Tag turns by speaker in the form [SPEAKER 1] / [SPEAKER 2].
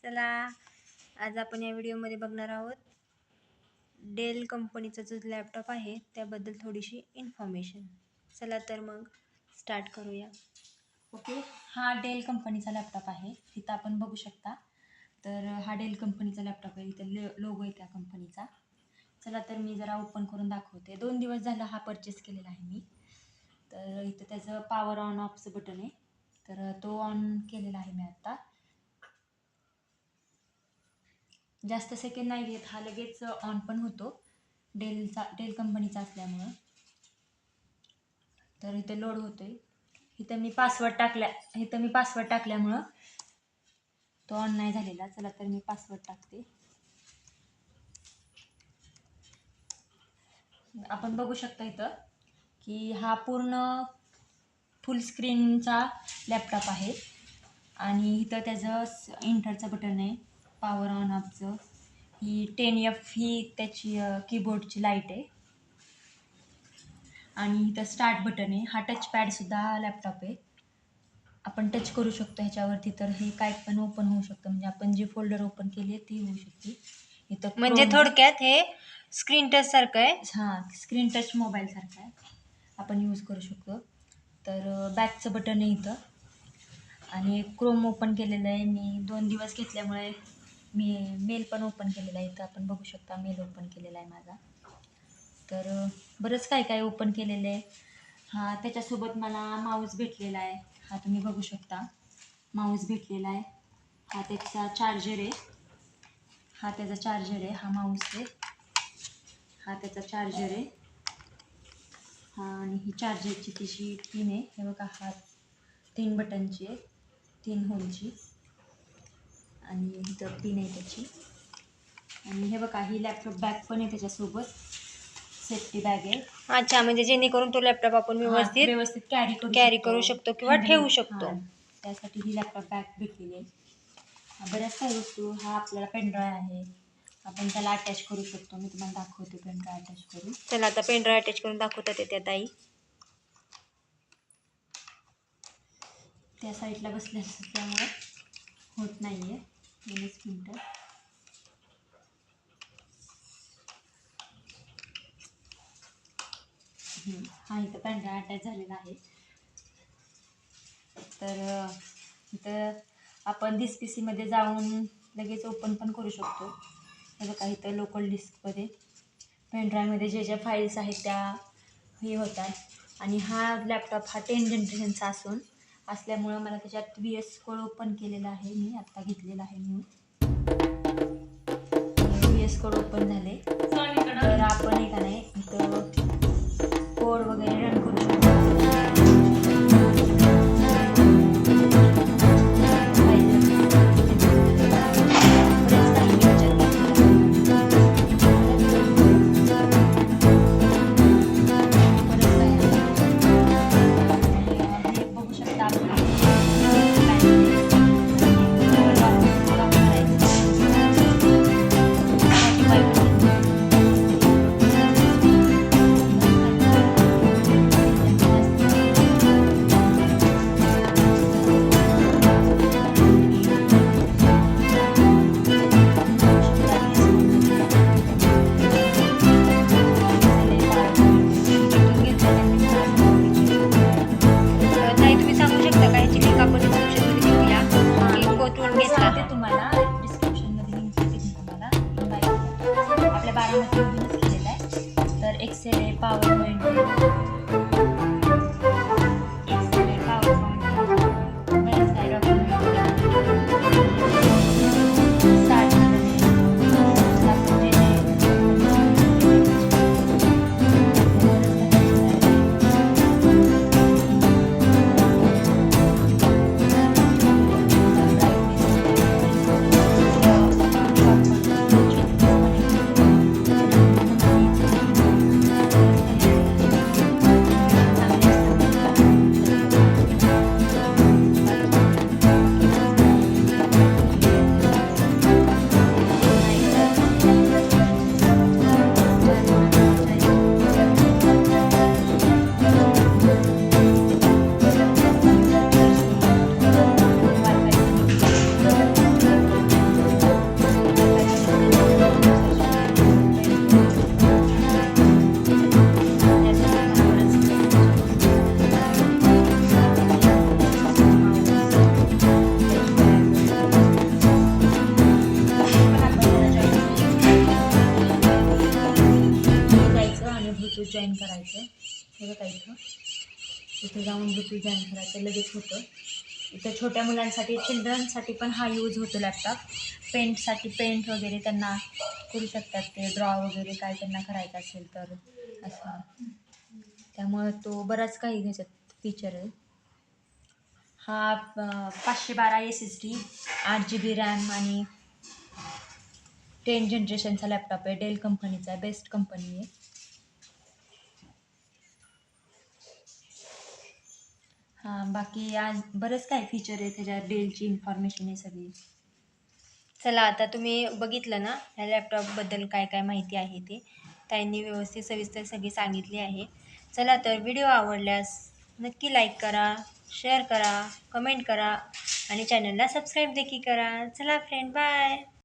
[SPEAKER 1] चला आज आपण या व्हिडिओमध्ये बघणार आहोत डेल कंपनीचा जो लॅपटॉप आहे त्याबद्दल थोडीशी इन्फॉर्मेशन. चला तर मग स्टार्ट करूया.
[SPEAKER 2] ओके, हा डेल कंपनीचा लॅपटॉप आहे. इथं आपण बघू शकता. तर हा डेल कंपनीचा लॅपटॉप आहे. इथं लोगो आहे त्या कंपनीचा. चला तर मी जरा ओपन करून दाखवते. 2 दिवस झालं हा परचेस केलेला आहे मी. तर इथं त्याचं पॉवर ऑन ऑफचं बटन आहे. तर तो ऑन केलेला आहे मी आत्ता. जास्त सेकंड नाही घेत, हा लगेच ऑन पण होतो डेल कंपनीचा असल्यामुळं. तर इथं लोड होतोय. इथं मी पासवर्ड टाकल्यामुळं तो ऑन नाही झालेला. चला तर मी पासवर्ड टाकते. आपण बघू शकता इथं की हा पूर्ण फुल स्क्रीनचा लॅपटॉप आहे आणि इथं त्याचं इंटरचं बटन आहे, पॉवर ऑन ऑफचं. ही 10F ही त्याची कीबोर्डची लाईट आहे आणि इथं स्टार्ट बटन आहे. हा टच पॅडसुद्धा हा लॅपटॉप आहे. आपण टच करू शकतो ह्याच्यावरती. तर हे काय पण ओपन होऊ शकतं, म्हणजे आपण जे फोल्डर ओपन केले ती होऊ शकते. इथं
[SPEAKER 1] म्हणजे थोडक्यात हे स्क्रीन टच सारखं आहे.
[SPEAKER 2] हां, स्क्रीन टच मोबाईल सारखा आहे, आपण यूज करू शकतो. तर बॅकचं बटन आहे इथं आणि क्रोम ओपन केलेलं आहे मी. 2 दिवस घेतल्यामुळे मी मेल पण ओपन केलेला आहे. इथं आपण बघू शकता मेल ओपन केलेला आहे माझा. तर बरंच काय काय ओपन केलेलं आहे. हा त्याच्यासोबत मला माऊस भेटलेला आहे. हा तुम्ही बघू शकता, माऊस भेटलेला आहे. हा त्याचा चार्जर आहे. हा त्याचा चार्जर आहे. हा माऊस आहे. हा त्याचा चार्जर आहे. हा आणि ही चार्जरची तिची पिन आहे. हे बघा, हा 3 बटनची आहे, 3 होलची. आणि इथं पिन आहे त्याची. आणि हे बघा, ही लॅपटॉप बॅग पण आहे त्याच्यासोबत, सेफ्टी बॅग आहे.
[SPEAKER 1] अच्छा, म्हणजे जेणेकरून तो लॅपटॉप आपण व्यवस्थित कॅरी करू शकतो किंवा ठेवू शकतो.
[SPEAKER 2] त्यासाठी ही लॅपटॉप बॅग भेटलेली आहे. बऱ्याच काही वस्तू. हा आपल्याला पेनड्राईव्ह आहे, आपण त्याला अटॅच करू शकतो. मी तुम्हाला दाखवते पेनड्राईव्ह अटॅच करून.
[SPEAKER 1] चला आता पेनड्राईव्ह अटॅच करून दाखवतात येते ताई.
[SPEAKER 2] त्या साईडला बसल्या असल्यामुळे होत नाही आहे. 2 मिनटं. हा इथं पेनड्राईव्ह अटॅच झालेला आहे. तर इथं आपण दिस पी सीमध्ये जाऊन लगेच ओपन पण करू शकतो. हे बघा, इथं लोकल डिस्कमध्ये पेनड्राईव्हमध्ये जे फाईल्स आहेत त्या हे होतात. आणि हा लॅपटॉप हा 10 जनरेशनचा असल्यामुळं मला त्याच्यात VS कोड ओपन केलेला आहे. मी आत्ता घेतलेला आहे म्हणून VS कोड ओपन झाले. तर आपण हे का नाही इथं कोड वगैरे रन करू शकतो. जॉईन करायचं. हे बघा इथं जाऊन ब्लूटूथ जॉईन करायचं, लगेच होतं. इथं छोट्या मुलांसाठी, चिल्ड्रनसाठी पण हा यूज होतो लॅपटॉप. पेंटसाठी पेंट वगैरे त्यांना करू शकतात, ते ड्रॉ वगैरे काय त्यांना करायचं असेल तर असं. त्यामुळे तो बराच काही त्याच्यात फीचर आहे. हा 512 SSD, 8 GB रॅम आणि 10 जनरेशनचा लॅपटॉप आहे. डेल कंपनीचा आहे, बेस्ट कंपनी आहे. हां, बाकी आज बरंच काय फीचर आहे त्याच्यात, डेलची इन्फॉर्मेशन आहे सगळी.
[SPEAKER 1] चला, आता तुम्ही बघितलं ना ह्या लॅपटॉपबद्दल काय काय माहिती आहे ते त्यांनी व्यवस्थित सविस्तर सगळी सांगितली आहे. चला तर, व्हिडिओ आवडल्यास नक्की लाईक करा, शेअर करा, कमेंट करा आणि चॅनलला सबस्क्राईब देखील करा. चला फ्रेंड, बाय.